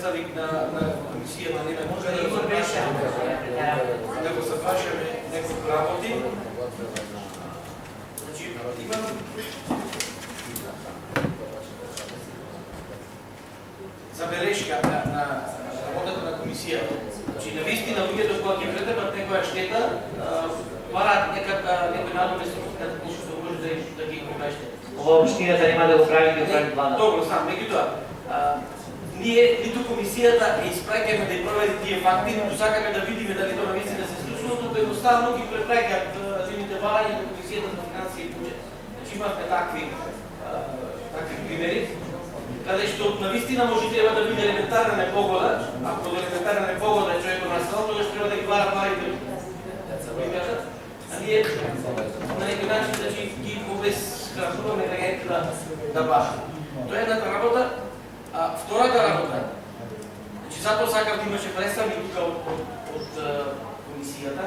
представник на комисијата не ме може да го запрашаме некој работи. Значи, имам забелешка на работата на комисијата. Значи, навистина луѓето кога ќе претрпат некоја штета, бараат некој надоместни структури што може да ги покажете. Ова општината нема да го прави, да прави плана. Добро, сам, меѓутоа, ние ниту комисијата е испраќаме да ја провери тие факти, ниту сакаме да видиме дали тоа навистина се случило, туку едноставно ги препраќаат нивните барања до комисијата за финансија и буџет. Значи имавме такви примери, каде што навистина може треба да биде елементарна непогода, ако до елементарна непогода е човекот настанал, тогаш треба да ги бара парите. А ние на некој начин ги обезхрабруваме регентите да баша. Тоа е едната работа. Втората работа, значи затоа сакам да имаше представник тука од комисијата.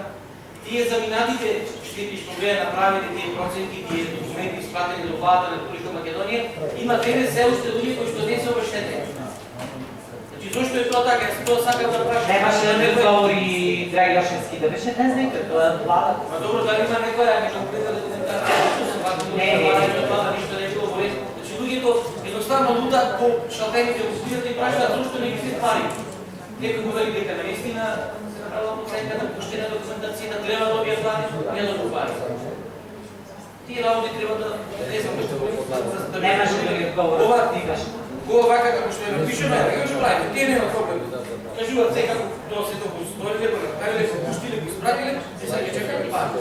Тие заминатите штети што беа направени, тие проценти, тие документи испратени до владата на Република Македонија, има денес се уште луѓе кои што не се обештетени. Значи зошто е тоа така? Јас тоа сакам да прашам. Немаше договори Драги Јошевски да беше днес некој, тоа е владата. Па добро, дали има некоја конкретна документација, што се вака тоа ништо не било болесно. Значи луѓето едноставно лутаат по шалтерите во студијата и прашаат зошто не ги се пари. Некој го вели дека наистина се направила проценка на поштена документација, треба да обија плани, не да го пари. Тие работи треба да не знам што Немаше да ги одговора. Кога вака како што ја напишеме, дека ќе правиме, тие нема проблем. Кажуваат сега тоа се тоа го сториле, го направиле, го пуштиле, го испратиле, и сега ќе чекаме пари.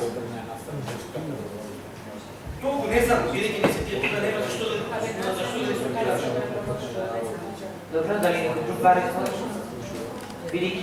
Толку не знам, бидејќи не се тие тука нема зашто да дискутираш. Добро, дали некој друг баре бидејќи